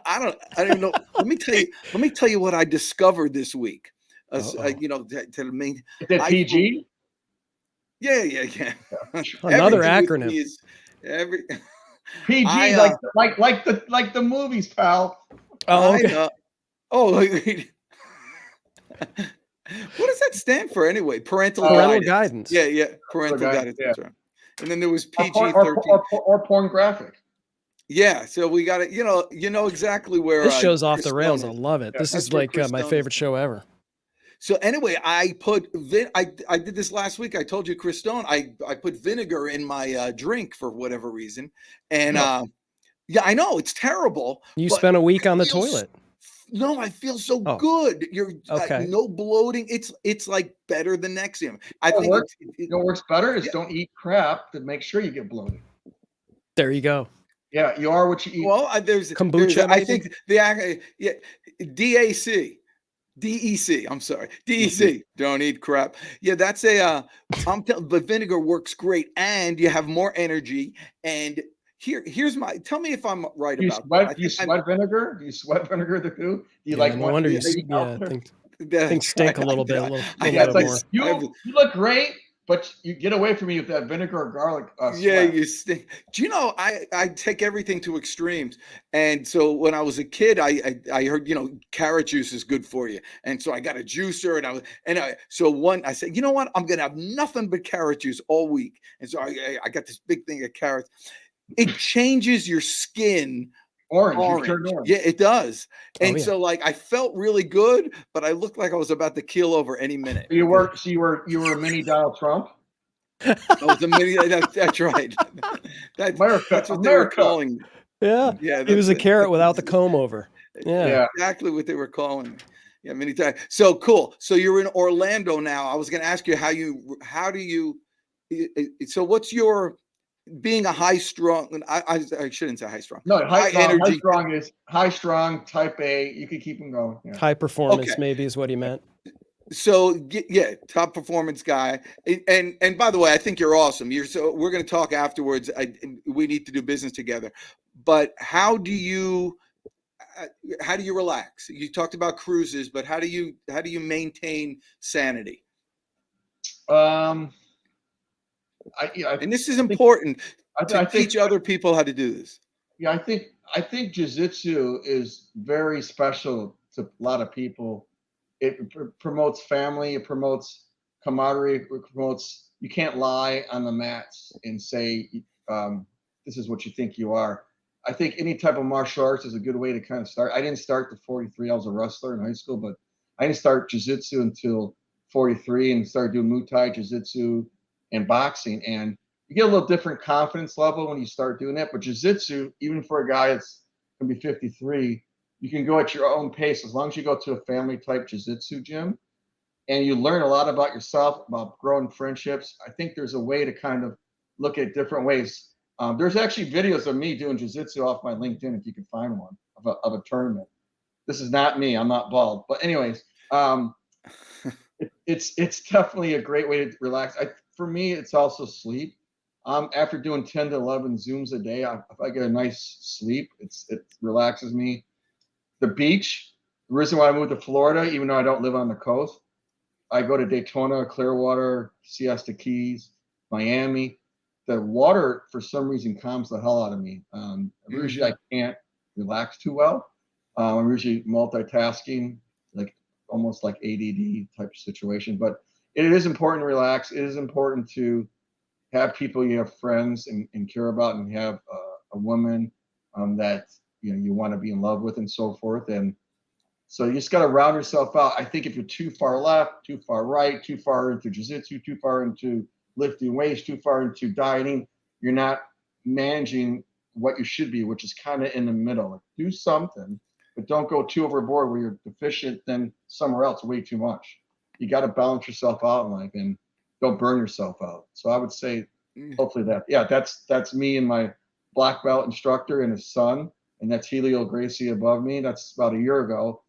I don't know. Let me tell you what I discovered this week. To me, is it PG? Yeah. Another acronym. PG, like the movies, pal. Oh, okay. What does that stand for anyway? Parental guidance. Yeah. Parental guidance. Yeah. Right. And then there was PG-13 or pornographic. Yeah, so we got it. You know exactly where this show's off the rails. I love it. This is like my favorite show ever. So anyway, I did this last week. I told you, Chris Stone, I put vinegar in my drink for whatever reason, and I know it's terrible. You spent a week on the toilet. No, I feel so good. You're okay. No bloating. It's like better than Nexium. I think what works better is don't eat crap to make sure you get bloated. There you go. Yeah, you are what you eat. Well, there's kombucha. I think DEC. I'm sorry, DEC. Don't eat crap. Yeah, that's but vinegar works great, and you have more energy. And here's tell me if I'm right about that. Do you sweat vinegar? Do you sweat vinegar too? Do you no wonder things stink a little bit. A little bit more. You look great, but you get away from me with that vinegar or garlic. Yeah, you stink. Do you know I take everything to extremes, and so when I was a kid, I heard carrot juice is good for you, and so I got a juicer, I said, you know what, I'm gonna have nothing but carrot juice all week, and so I got this big thing of carrots. It changes your skin orange. Yeah, it does. And so I felt really good, but I looked like I was about to keel over any minute. You were a mini Donald Trump? I was a mini, that's right. That's what they were calling me. Yeah. He was a carrot without the comb over. Yeah. Exactly what they were calling me. Yeah, many times. So cool. So you're in Orlando now. I was going to ask you so what's your being a high strong, I shouldn't say high strong. No, high energy. High strong is high strong type A. You can keep them going. Yeah. High performance, maybe is what he meant. So yeah, top performance guy. And by the way, I think you're awesome. We're going to talk afterwards. We need to do business together. But how do you how do you relax? You talked about cruises, but how do you maintain sanity? And this is important to I think, teach other people how to do this. yeah, I think jiu-jitsu is very special to a lot of people. It promotes family, it promotes camaraderie, it promotes, you can't lie on the mats and say, this is what you think you are. I think any type of martial arts is a good way to kind of start. I didn't start to 43. I was a wrestler in high school, but I didn't start jiu-jitsu until 43 and started doing Muay Thai, jiu-jitsu, and boxing. And you get a little different confidence level when you start doing that. But jiu-jitsu, even for a guy that's going to be 53, you can go at your own pace as long as you go to a family type jiu-jitsu gym and you learn a lot about yourself, about growing friendships. I think there's a way to kind of look at different ways. There's actually videos of me doing jiu-jitsu off my LinkedIn, if you can find one, of a tournament. This is not me. I'm not bald. But anyways, it's definitely a great way to relax. For me, it's also sleep. After doing 10 to 11 Zooms a day, if I get a nice sleep, it relaxes me. The beach, the reason why I moved to Florida, even though I don't live on the coast, I go to Daytona, Clearwater, Siesta Keys, Miami. The water, for some reason, calms the hell out of me. Usually I can't relax too well. I'm usually multitasking, like almost like ADD type of situation. But it is important to relax. It is important to have people you have friends and care about, and have a woman that you want to be in love with, and so forth. And so you just got to round yourself out. I think if you're too far left, too far right, too far into jiu-jitsu, too far into lifting weights, too far into dieting, you're not managing what you should be, which is kind of in the middle. Like, do something, but don't go too overboard where you're deficient then somewhere else way too much. You got to balance yourself out in life and don't burn yourself out. So I would say, hopefully that's me and my black belt instructor and his son, and that's Helio Gracie above me. That's about a year ago.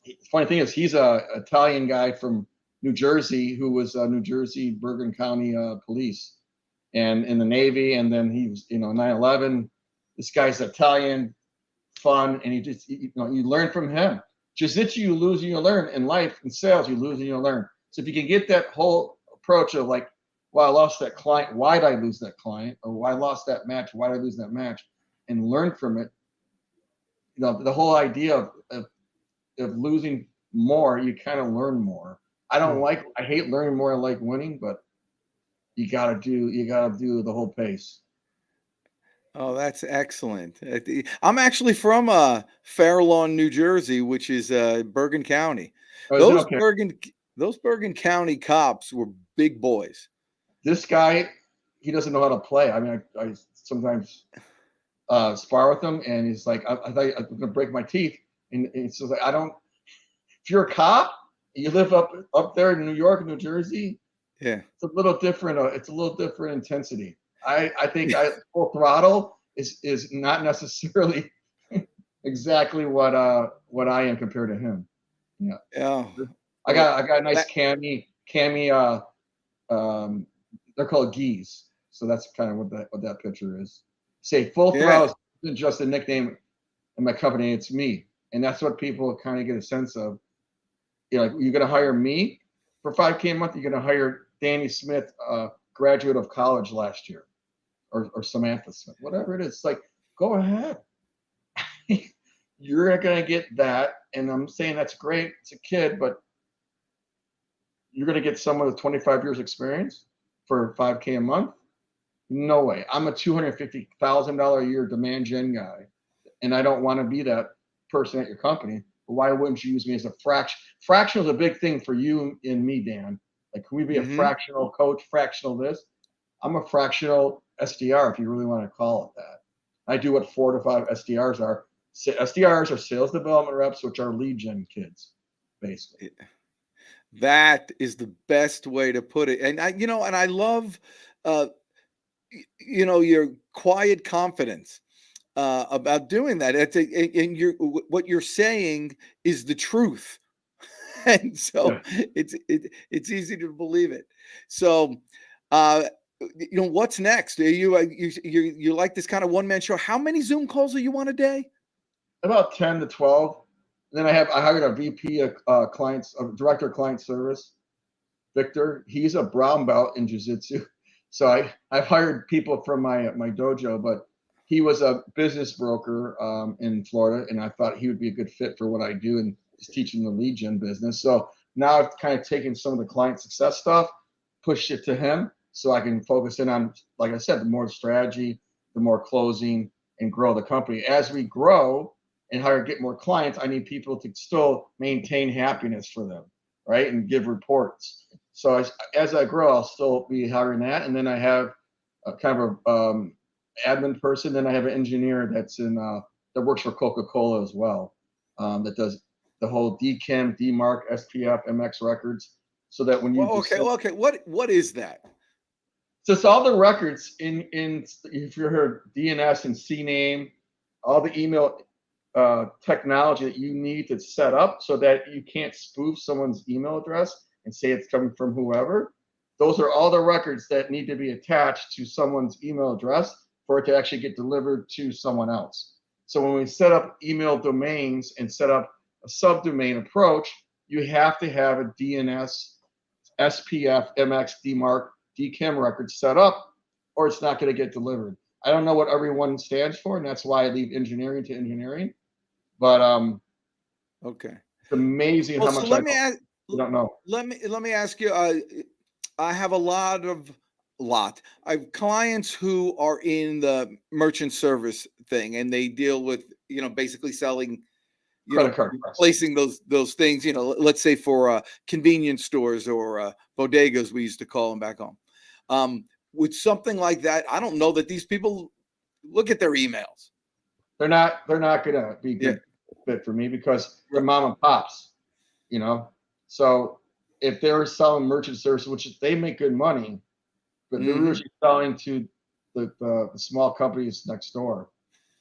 The funny thing is, he's a Italian guy from New Jersey who was New Jersey Bergen County police and in the Navy, and then he was 9/11. This guy's Italian, fun, and you learn from him. Jiu-jitsu, you lose and you learn. In life, in sales, you lose and you learn. So if you can get that whole approach of like, well, I lost that client, why did I lose that client? Or why I lost that match, why did I lose that match? And learn from it. The whole idea of losing more, you kind of learn more. I hate learning more. I like winning, but you gotta do the whole pace. Oh, that's excellent. I'm actually from Fair Lawn, New Jersey, which is Bergen County. Oh, Those Bergen County cops were big boys. This guy, he doesn't know how to play. I mean, I sometimes spar with him, and he's like, I thought I was gonna break my teeth, and it's just like, if you're a cop, you live up there in New York, New Jersey, yeah, it's a little different. It's a little different intensity. I think full throttle is not necessarily exactly what I am compared to him. Yeah. Yeah. I got a nice cami. They're called geese. So that's kind of what that picture is. Say full throttle isn't just a nickname in my company. It's me, and that's what people kind of get a sense of. Like, you're gonna hire me for $5K a month. You're gonna hire Danny Smith, graduate of college last year, or Samantha Smith, whatever it is. It's like, go ahead. You're gonna get that, and I'm saying that's great. It's a kid, but you're gonna get someone with 25 years experience for $5K a month. No way. I'm a $250,000 a year demand gen guy, and I don't want to be that person at your company. But why wouldn't you use me as a fraction? Fractional is a big thing for you and me, Dan. Like, can we be a fractional coach, fractional this? I'm a fractional SDR, if you really want to call it that. I do what 4 to 5 SDRs are. SDRs are sales development reps, which are lead gen kids, basically. That is the best way to put it. And I love, your quiet confidence about doing that. And what you're saying is the truth. And so it's easy to believe it. So, what's next? Are you like this kind of one-man show? How many Zoom calls are you on a day? about 10 to 12. And then I hired a VP of director of client service, Victor. He's a brown belt in jiu-jitsu. So I've hired people from my dojo, but he was a business broker in Florida, and I thought he would be a good fit for what I do and just teaching the lead gen business. So now I've kind of taken some of the client success stuff, pushed it to him so I can focus in on, like I said, the more strategy, the more closing, and grow the company. As we grow and get more clients, I need people to still maintain happiness for them, right? And give reports. So as I grow, I'll still be hiring that. And then I have a kind of a admin person. Then I have an engineer that works for Coca-Cola as well, that does the whole DKIM, DMARC, SPF, MX records, so that when you okay. What is that? So it's all the records in if you heard DNS and CNAME, all the email technology that you need to set up so that you can't spoof someone's email address and say it's coming from whoever. Those are all the records that need to be attached to someone's email address for it to actually get delivered to someone else. So when we set up email domains and set up a subdomain approach, you have to have a DNS, SPF, MX, DMARC, DKIM record set up, or it's not going to get delivered. I don't know what everyone stands for, and that's why I leave engineering to engineering. But okay, it's amazing how much so I don't know. Let me ask you. I have I have clients who are in the merchant service thing, and they deal with basically selling, credit card, placing those things. Let's say for convenience stores or bodegas, we used to call them back home. With something like that, I don't know that these people look at their emails. They're not gonna be good fit for me because they're mom and pops, So if they're selling merchant services, which they make good money, but they're usually selling to the small companies next door.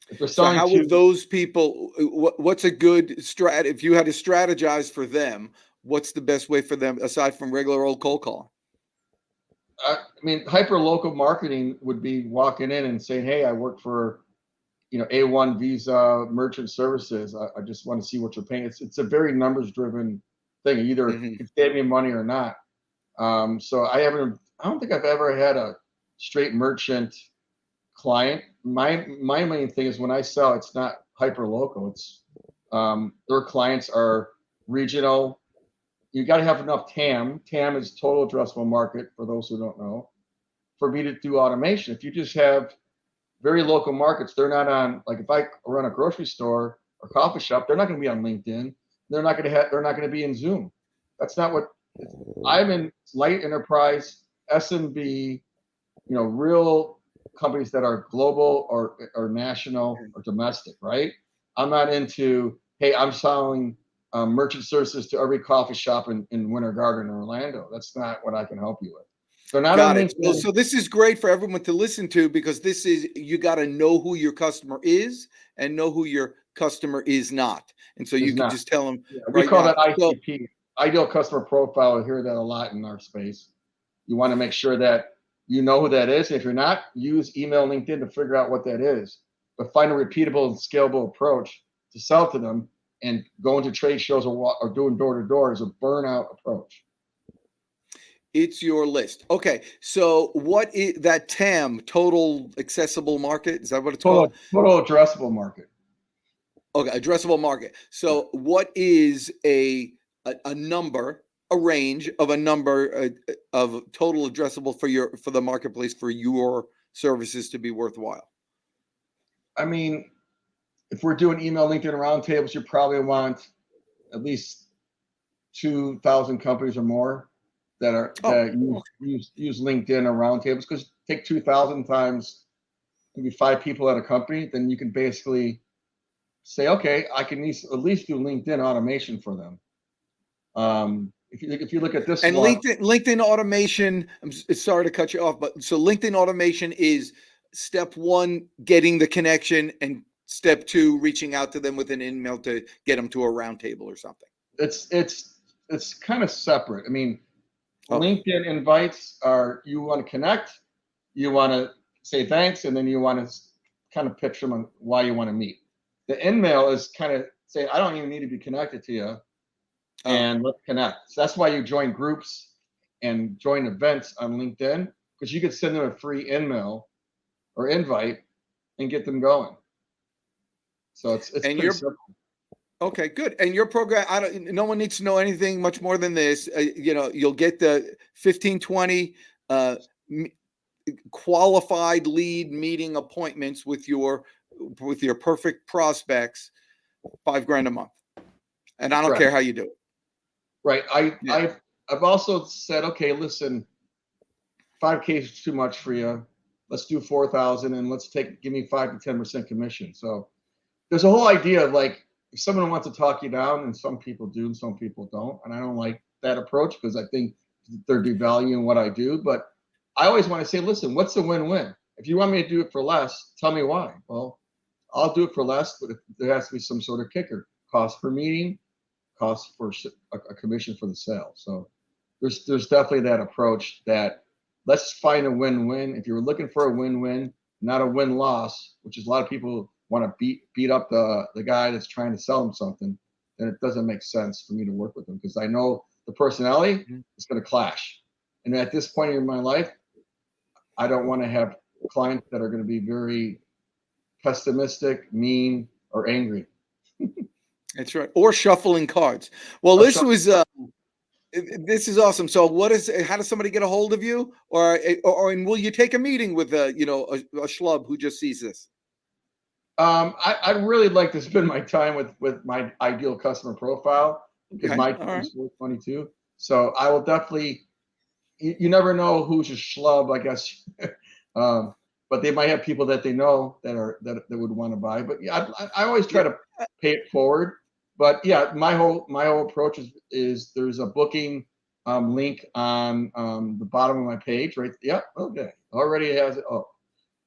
If they're selling, so how would those people? What's a good strat? If you had to strategize for them, what's the best way for them aside from regular old cold call? I mean, hyper local marketing would be walking in and saying, "Hey, I work for, A1 Visa Merchant Services. I just want to see what you're paying." It's a very numbers driven thing. Either it's save me money or not. So I don't think I've ever had a straight merchant client. My main thing is when I sell, it's not hyper local. It's their clients are regional. You got to have enough TAM. TAM is total addressable market for those who don't know. For me to do automation, if you just have very local markets, they're not on. Like if I run a grocery store or coffee shop, they're not going to be on LinkedIn. They're not going to be in Zoom. That's not what I'm in. Light enterprise, SMB, real companies that are global or national or domestic, right? I'm not into, hey, I'm selling merchant services to every coffee shop in Winter Garden or Orlando. That's not what I can help you with. They're not got it. So this is great for everyone to listen to because you got to know who your customer is and know who your customer is not. And so you can just tell them. Yeah, we call that ICP, ideal customer profile. I hear that a lot in our space. You want to make sure that you know who that is. If you're not, use email, LinkedIn to figure out what that is. But find a repeatable and scalable approach to sell to them. And going to trade shows or doing door-to-door is a burnout approach. It's your list. Okay, so what is that TAM, total accessible market? Is that what it's called? Total addressable market. Okay, addressable market. So what is a number, a range of a number of total addressable for the marketplace for your services to be worthwhile? I mean, if we're doing email, LinkedIn roundtables, you probably want at least 2,000 companies or more that use LinkedIn or roundtables. Because take 2,000 times maybe 5 people at a company, then you can basically say, okay, I can at least do LinkedIn automation for them. If you look at this and one, LinkedIn automation, I'm sorry to cut you off, but so LinkedIn automation is step 1, getting the connection, and step 2, reaching out to them with an email to get them to a roundtable or something. It's kind of separate. I mean, LinkedIn invites are you want to connect, you want to say thanks, and then you want to kind of pitch them on why you want to meet. The in-mail is kind of saying, I don't even need to be connected to you, and let's connect. So that's why you join groups and join events on LinkedIn, because you could send them a free in-mail or invite and get them going. So it's pretty simple. Okay, good. And your program, no one needs to know anything much more than this. You'll get the 15, 20 qualified lead meeting appointments with your perfect prospects, $5,000 a month. And I don't care how you do it. Right. I've also said, okay, listen, 5K is too much for you. Let's do 4,000 and give me 5 to 10% commission. So there's a whole idea of like, if someone wants to talk you down, and some people do and some people don't, and I don't like that approach because I think they're devaluing what I do. But I always want to say, listen, what's the win-win? If you want me to do it for less, tell me why. Well, I'll do it for less, but there has to be some sort of kicker. Cost per meeting, cost for a commission for the sale. So there's definitely that approach that let's find a win-win. If you're looking for a win-win, not a win-loss, which is a lot of people want to beat up the guy that's trying to sell them something, then it doesn't make sense for me to work with them, because I know the personality is going to clash. And at this point in my life, I don't want to have clients that are going to be very pessimistic, mean, or angry. That's right. Or shuffling cards. Well, this is awesome. So how does somebody get a hold of you, and will you take a meeting with a schlub who just sees this? I'd really like to spend my time with my ideal customer profile, because my team is 422. So I will definitely, you never know who's a schlub, I guess. But they might have people that they know that would want to buy. But yeah, I always try to pay it forward. But yeah, my whole approach is there's a booking link on the bottom of my page, right? Yep. Okay. Already has it. Oh,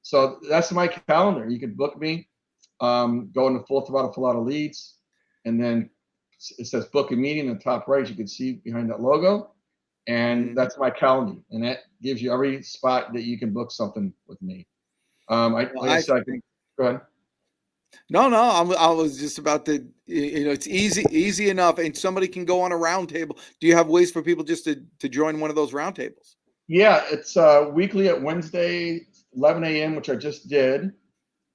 so that's my calendar. You can book me. Go into Full Throttle Falato Leads, and then it says book a meeting in the top right. You can see behind that logo, and that's my calendar, and that gives you every spot that you can book something with me. Go ahead. No, I was just about to. It's easy enough, and somebody can go on a roundtable. Do you have ways for people just to join one of those roundtables? Yeah, it's weekly at Wednesday, 11 a.m., which I just did.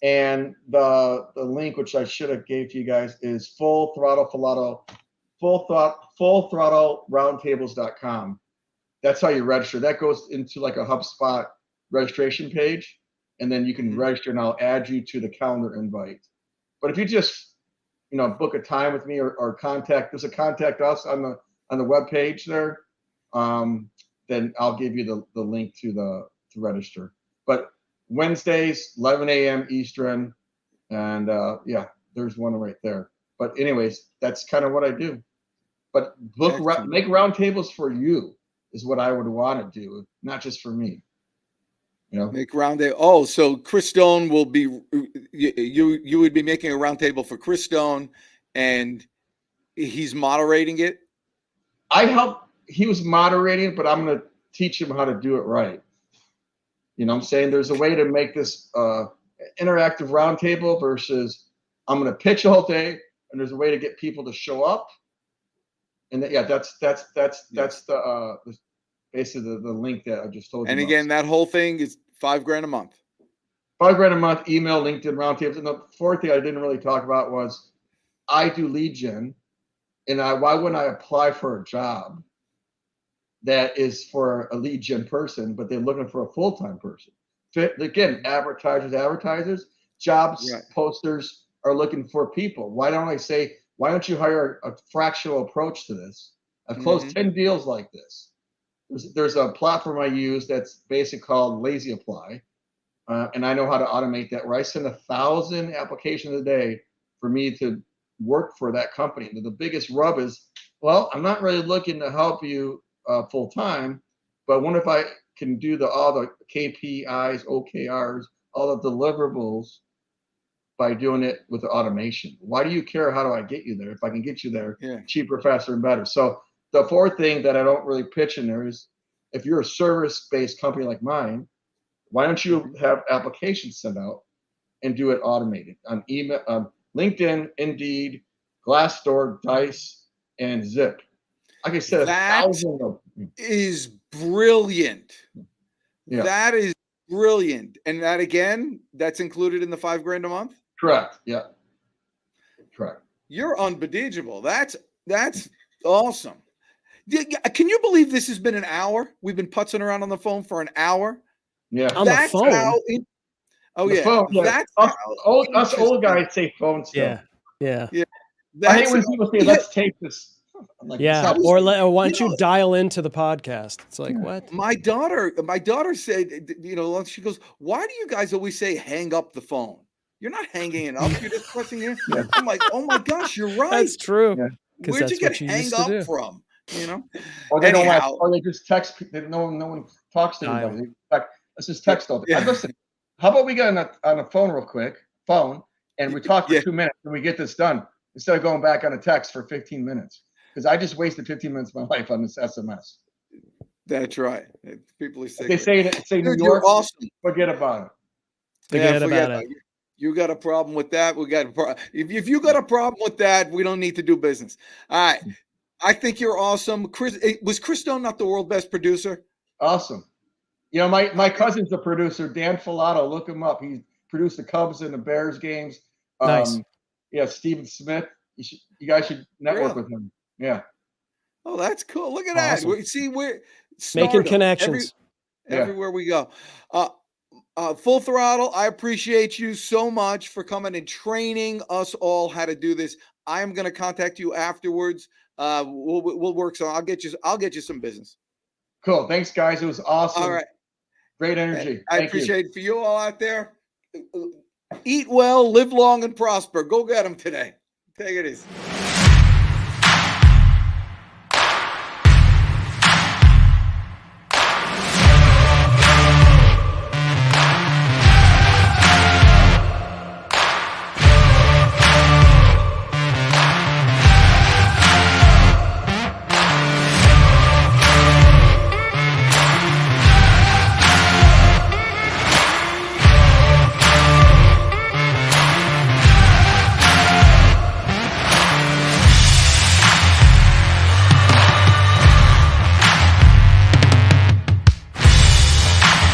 And the link, which I should have gave to you guys, is Full Throttle Falato, Full Throttle Roundtables.com. That's how you register. That goes into like a HubSpot registration page, and then you can register, and I'll add you to the calendar invite. But if you just book a time with me or contact us on the web page there, then I'll give you the link to register. But Wednesdays, 11 a.m. Eastern, and there's one right there. But anyways, that's kind of what I do. But make roundtables for you is what I would want to do, not just for me. Make roundtable. Oh, so Chris Stone will be you would be making a roundtable for Chris Stone, and he's moderating it. He was moderating, but I'm going to teach him how to do it right. I'm saying there's a way to make this interactive roundtable versus I'm going to pitch all day, and there's a way to get people to show up. And that's the basically the link that I just told you. And again, that whole thing is $5,000 a month. $5,000 a month, email, LinkedIn roundtables. And the fourth thing I didn't really talk about was I do lead gen, and why wouldn't I apply for a job that is for a lead gen person, but they're looking for a full-time person? Again, advertisers, jobs posters are looking for people. Why don't you hire a fractional approach to this? I've closed 10 deals like this. There's a platform I use that's basically called Lazy Apply, and I know how to automate that, where I send 1,000 applications a day for me to work for that company. And the biggest rub is, well, I'm not really looking to help you full time, but what if I can do all the KPIs, OKRs, all the deliverables by doing it with the automation? Why do you care? How do I get you there? If I can get you there cheaper, faster, and better. So the fourth thing that I don't really pitch in there is, if you're a service-based company like mine, why don't you have applications sent out and do it automated on email, LinkedIn, Indeed, Glassdoor, Dice, and Zip. Like I said, That 1,000 of them. is brilliant. Yeah. That is brilliant. And that again, that's included in the $5,000 a month? Correct. Yeah. Correct. You're unbelievable. That's awesome. Can you believe this has been an hour? We've been putzing around on the phone for an hour. Yeah. On the phone? The phone, yeah. That's us old guys say phone still. Yeah. I hate when people say, let's take this. I'm like, Yeah. "Stop." Or why don't you dial into the podcast? It's like, what? My daughter said, she goes, why do you guys always say hang up the phone? You're not hanging it up. You're just pressing it. Yeah. I'm like, oh my gosh, you're right. That's true. Yeah. Where'd you get hang up do. from? Or they don't like, Anyhow. or they just text. No one talks to Dial. anybody. Let's just text all day. Yeah. Listen, how about we get on the phone real quick, and we talk for Yeah. 2 minutes and we get this done instead of going back on a text for 15 minutes. Because I just wasted 15 minutes of my life on this SMS. That's right. People are If they saying, say New Dude, York, you're awesome. forget about it. Forget about it. You got a problem with that? We got if you got a problem with that, we don't need to do business. All right. I think you're awesome. Was Chris Stone not the world's best producer? Awesome. My cousin's a producer, Dan Falato. Look him up. He produced the Cubs and the Bears games. Nice. Yeah, Steven Smith. You guys should network with him. Yeah. Oh, that's cool. Look at Awesome. that. See, we're Making stardom connections. everywhere we go. Full Throttle, I appreciate you so much for coming and training us all how to do this. I am going to contact you afterwards. We'll work. So I'll get you some business. Cool. Thanks, guys. It was awesome. All right. Great energy. I Thank appreciate it for you all out there. Eat well, live long, and prosper. Go get them today. Take it easy.